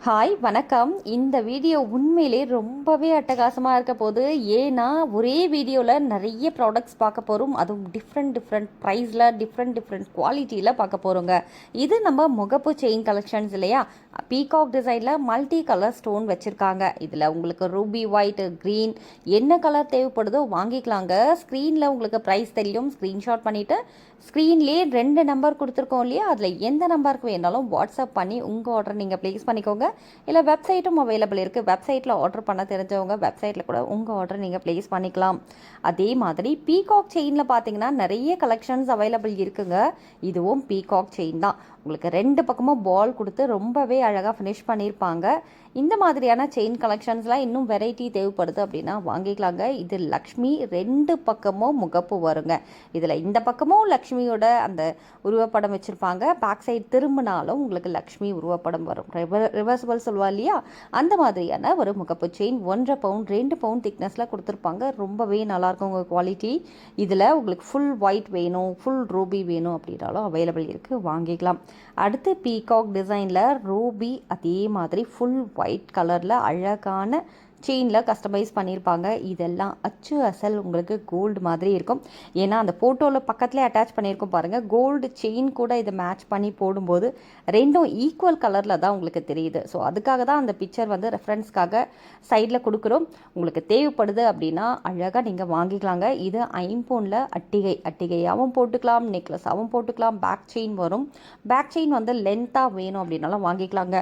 Hi வணக்கம். இந்த video உண்மையிலே ரொம்பவே அட்டகாசமாக இருக்க போது. ஏன்னா ஒரே வீடியோவில் நிறைய ப்ராடக்ட்ஸ் பார்க்க போகிறோம். அதுவும் டிஃப்ரெண்ட் ப்ரைஸில் டிஃப்ரெண்ட் குவாலிட்டியில் பார்க்க போகிறோங்க. இது நம்ம முகப்பு செயின் கலெக்ஷன்ஸ் இல்லையா? பீகாக் டிசைனில் மல்டி கலர் ஸ்டோன் வச்சுருக்காங்க. இதில் உங்களுக்கு ரூபி ஒயிட், க்ரீன் என்ன கலர் தேவைப்படுதோ வாங்கிக்கலாங்க. ஸ்க்ரீனில் உங்களுக்கு ப்ரைஸ் தெரியும். ஸ்க்ரீன்ஷாட் பண்ணிவிட்டு ஸ்க்ரீன்லேயே 2 நம்பர் கொடுத்துருக்கோம் இல்லையா? அதில் எந்த நம்பருக்கு வேணாலும் வாட்ஸ்அப் பண்ணி உங்கள் ஆர்டர் நீங்கள் ப்ளேஸ் பண்ணிக்கோங்க. இல்லை வெப்சைட்டும் அவைலபிள் இருக்குது. வெப்சைட்டில் ஆர்டர் பண்ண தெரிஞ்சவங்க வெப்சைட்டில் கூட உங்கள் ஆர்டர் நீங்கள் ப்ளேஸ் பண்ணிக்கலாம். அதே மாதிரி பீகாக் செயினில் பார்த்தீங்கன்னா நிறைய கலெக்ஷன்ஸ் அவைலபிள் இருக்குங்க. இதுவும் பீகாக் செயின் தான். உங்களுக்கு 2 பக்கமும் பால் கொடுத்து ரொம்பவே அழகாக ஃபினிஷ் பண்ணியிருப்பாங்க. இந்த மாதிரியான செயின் கலெக்ஷன்ஸ்லாம் இன்னும் வெரைட்டி தேவைப்படுது அப்படின்னா வாங்கிக்கலாங்க. இது லக்ஷ்மி 2 பக்கமும் முகப்பு வருங்க. இதில் இந்த பக்கமும் லக்ஷ்மியோட அந்த உருவப்படம் வச்சுருப்பாங்க. பேக் சைடு திரும்பினாலும் உங்களுக்கு லக்ஷ்மி உருவப்படம் வரும். ரிவர்சிபிள் சொல்லுவா இல்லையா? அந்த மாதிரியான ஒரு முகப்பு செயின் 1.5 பவுண்ட் 2 பவுண்ட் திக்னஸில் கொடுத்துருப்பாங்க. ரொம்பவே நல்லாயிருக்கும் உங்கள் குவாலிட்டி. இதில் உங்களுக்கு ஃபுல் ஒயிட் வேணும், ஃபுல் ரூபி வேணும் அப்படின்னாலும் அவைலபிள் இருக்குது, வாங்கிக்கலாம். அடுத்து பீகாக் டிசைனில் ரூபி அதே மாதிரி ஃபுல் ஒயிட் கலரில் அழகான செயினில் கஸ்டமைஸ் பண்ணியிருப்பாங்க. இதெல்லாம் அச்சு அசல் உங்களுக்கு கோல்டு மாதிரி இருக்கும். ஏன்னா அந்த ஃபோட்டோவில் பக்கத்துலேயே அட்டாச் பண்ணியிருக்கோம் பாருங்கள். கோல்டு செயின் கூட இதை மேட்ச் பண்ணி போடும்போது ரெண்டும் ஈக்குவல் கலரில் தான் உங்களுக்கு தெரியுது. ஸோ அதுக்காக தான் அந்த பிக்சர் வந்து ரெஃபரன்ஸ்க்காக சைடில் கொடுக்குறோம். உங்களுக்கு தேவைப்படுது அப்படின்னா அழகாக நீங்கள் வாங்கிக்கலாங்க. இது 5 பவுனில் அட்டிகையாகவும் போட்டுக்கலாம், நெக்லஸாகவும் போட்டுக்கலாம். பேக் செயின் வரும். பேக் செயின் வந்து லென்த்தாக வேணும் அப்படின்னாலும் வாங்கிக்கலாங்க.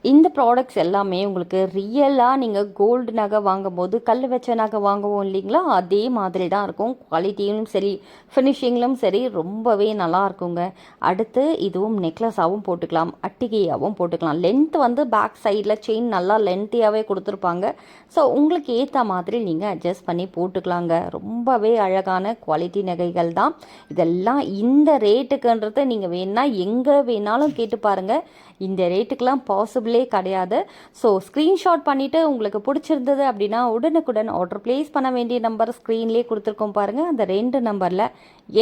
இந்த ப்ராடக்ட்ஸ் எல்லாமே உங்களுக்கு ரியலாக நீங்கள் கோல்டு நகை வாங்கும்போது கல் வச்ச நகை வாங்குவோம் இல்லைங்களா? அதே மாதிரி தான் இருக்கும். குவாலிட்டியும் சரி, ஃபினிஷிங்லும் சரி ரொம்பவே நல்லா இருக்குங்க. அடுத்து இதுவும் நெக்லஸாகவும் போட்டுக்கலாம், அட்டிகையாகவும் போட்டுக்கலாம். லென்த் வந்து பேக் சைடில் செயின் நல்லா லென்த்தியாகவே கொடுத்துருப்பாங்க. ஸோ உங்களுக்கு ஏற்ற மாதிரி நீங்கள் அட்ஜஸ்ட் பண்ணி போட்டுக்கலாங்க. ரொம்பவே அழகான குவாலிட்டி நகைகள் தான் இதெல்லாம். இந்த ரேட்டுக்குன்றதை நீங்கள் வேணால் எங்கே வேணாலும் கேட்டு பாருங்கள். இந்த ரேட்டுக்கெலாம் பாசிபிளே கிடையாது. ஸோ ஸ்க்ரீன்ஷாட் பண்ணிவிட்டு உங்களுக்கு பிடிச்சிருந்தது அப்படின்னா உடனுக்குடன் ஆர்டர் ப்ளேஸ் பண்ண வேண்டிய நம்பர் ஸ்க்ரீன்லேயே கொடுத்துருக்கோம் பாருங்கள். அந்த 2 நம்பரில்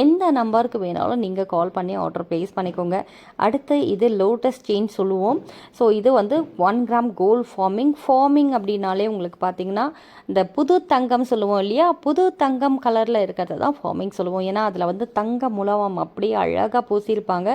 எந்த நம்பருக்கு வேணாலும் நீங்கள் கால் பண்ணி ஆர்டர் ப்ளேஸ் பண்ணிக்கோங்க. அடுத்து இது லோட்டஸ் செயின் சொல்லுவோம். ஸோ இது வந்து 1 கிராம் கோல்ட் ஃபார்மிங் அப்படின்னாலே உங்களுக்கு பார்த்தீங்கன்னா இந்த புது தங்கம் சொல்லுவோம் இல்லையா? புது தங்கம் கலரில் இருக்கிறது தான் ஃபார்மிங் சொல்லுவோம். ஏன்னா அதில் வந்து தங்க முழவம் அப்படியே அழகாக பூசியிருப்பாங்க.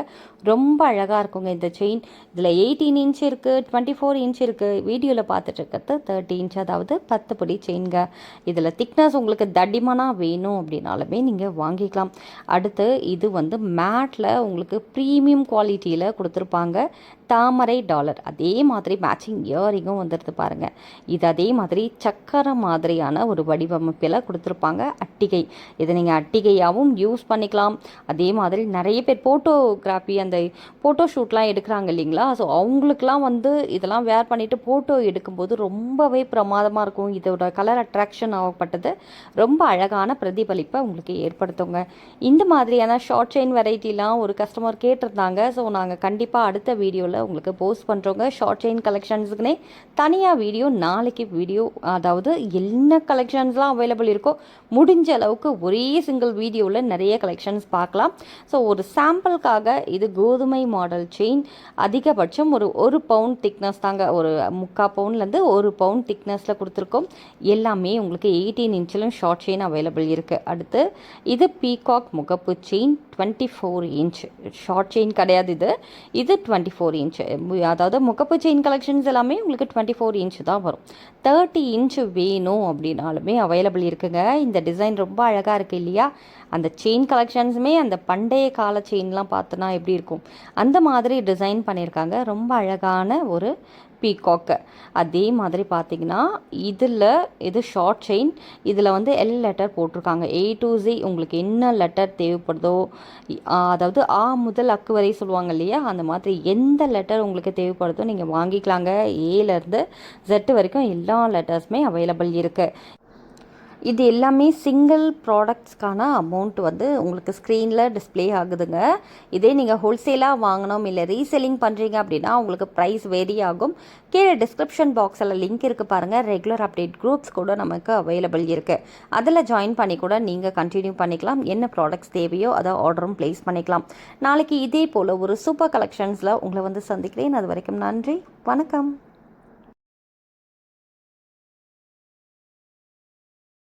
ரொம்ப அழகாக இருக்குங்க இந்த செயின். இதில் 18 இன்ச் இருக்குது, 24 இன்ச் இருக்குது. வீடியோவில் பார்த்துட்டு இருக்கிறது 30 இன்ச், அதாவது 10 படி செயின்ங்க. இதில் திக்னஸ் உங்களுக்கு தடிமனாக வேணும் அப்படின்னாலுமே நீங்கள் வாங்கிக்கலாம். அடுத்து இது வந்து மேட்டில் உங்களுக்கு ப்ரீமியம் குவாலிட்டியில் கொடுத்துருப்பாங்க. தாமரை டாலர் அதே மாதிரி மேட்சிங் இயரிங்கும் வந்துடுது பாருங்கள். இது அதே மாதிரி சக்கரை மாதிரியான ஒரு வடிவமைப்பில் கொடுத்துருப்பாங்க. அட்டிகை இதை நீங்கள் அட்டிகையாகவும் யூஸ் பண்ணிக்கலாம். அதே மாதிரி நிறைய பேர் ஃபோட்டோகிராஃபி அந்த ஃபோட்டோ ஷூட்லாம் எடுக்கிறாங்க இல்லைங்களா? ஸோ அவங்களுக்குலாம் வந்து இதெல்லாம் வேர் பண்ணிவிட்டு ஃபோட்டோ எடுக்கும்போது ரொம்பவே பிரமாதமாக இருக்கும். இதோட கலர் அட்ராக்ஷன் ஆகப்பட்டது ரொம்ப அழகான பிரதிபலிப்பை உங்களுக்கு ஏற்படுத்துங்க. இந்த மாதிரியான ஷார்ட் செயின் வெரைட்டிலாம் ஒரு கஸ்டமர் கேட்டிருந்தாங்க. ஸோ நாங்கள் கண்டிப்பாக அடுத்த வீடியோவில் உங்களுக்கு போஸ்ட் பண்ணுறோங்க. ஷார்ட் செயின் கலெக்ஷன்ஸுக்குனே தனியாக வீடியோ, நாளைக்கு வீடியோ, அதாவது என்ன கலெக்ஷன்ஸ்லாம் அவைலபிள் இருக்கோ முடிஞ்ச அளவுக்கு ஒரே சிங்கிள் வீடியோவில் நிறைய கலெக்ஷன்ஸ் பார்க்கலாம். ஸோ ஒரு சாம்பிளுக்காக இது கோதுமை மாடல் செயின். அதிகபட்சம் ஒரு பவுண்ட் திக்னஸ் தாங்க, ஒரு 3/4 பவுண்ட்லேருந்து 1 பவுண்ட் திக்னஸில் கொடுத்துருக்கோம். எல்லாமே உங்களுக்கு 18 இன்ச்சிலும் ஷார்ட் செயின் அவைலபிள் இருக்குது. அடுத்து இது பீகாக் முகப்பு செயின் 24 இன்ச் ஷார்ட் செயின் கிடையாது. இது 24 இன்ச், அதாவது முகப்பு செயின் கலெக்ஷன்ஸ் எல்லாமே உங்களுக்கு 24 இன்ச் தான் வரும். 30 இன்ச் வேணும் அப்படின்னாலுமே அவைலபிள் இருக்குங்க. இந்த டிசைன் ரொம்ப அழகாக இருக்குது இல்லையா? அந்த செயின் கலெக்ஷன்ஸுமே அந்த பண்டைய கால செயின்லாம் பார்த்தோன்னா எப்படி இருக்கும் அந்த மாதிரி டிசைன் பண்ணியிருக்காங்க. ரொம்ப அழகான ஒரு பீகாக்கு. அதே மாதிரி பார்த்தீங்கன்னா இது ஷார்ட் செயின். இதில் வந்து எல் லெட்டர் போட்டிருக்காங்க. A to Z உங்களுக்கு என்ன லெட்டர் தேவைப்படுதோ, அதாவது ஆ முதல் அக்கு வரை சொல்லுவாங்க இல்லையா? அந்த மாதிரி எந்த லெட்டர் உங்களுக்கு தேவைப்படுதோ நீங்கள் வாங்கிக்கலாங்க. ஏலேருந்து Z வரைக்கும் எல்லா லெட்டர்ஸுமே அவைலபிள் இருக்குது. இது எல்லாமே சிங்கிள் ப்ராடக்ட்ஸ்க்கான அமௌண்ட் வந்து உங்களுக்கு ஸ்க்ரீனில் டிஸ்ப்ளே ஆகுதுங்க. இதே நீங்கள் ஹோல்சேலாக வாங்கணும் இல்லை ரீசெல்லிங் பண்ணுறீங்க அப்படின்னா உங்களுக்கு ப்ரைஸ் வேரி ஆகும். கீழே டிஸ்கிரிப்ஷன் பாக்ஸில் லிங்க் இருக்குது பாருங்கள். ரெகுலர் அப்டேட் குரூப்ஸ் கூட நமக்கு அவைலபிள் இருக்குது. அதில் ஜாயின் பண்ணி கூட நீங்கள் கண்டினியூ பண்ணிக்கலாம். என்ன ப்ராடக்ட்ஸ் தேவையோ அதை ஆர்டரும் ப்ளேஸ் பண்ணிக்கலாம். நாளைக்கு இதே போல் ஒரு சூப்பர் கலெக்ஷன்ஸில் உங்களை வந்து சந்திக்கிறேன். அது வரைக்கும் நன்றி, வணக்கம்.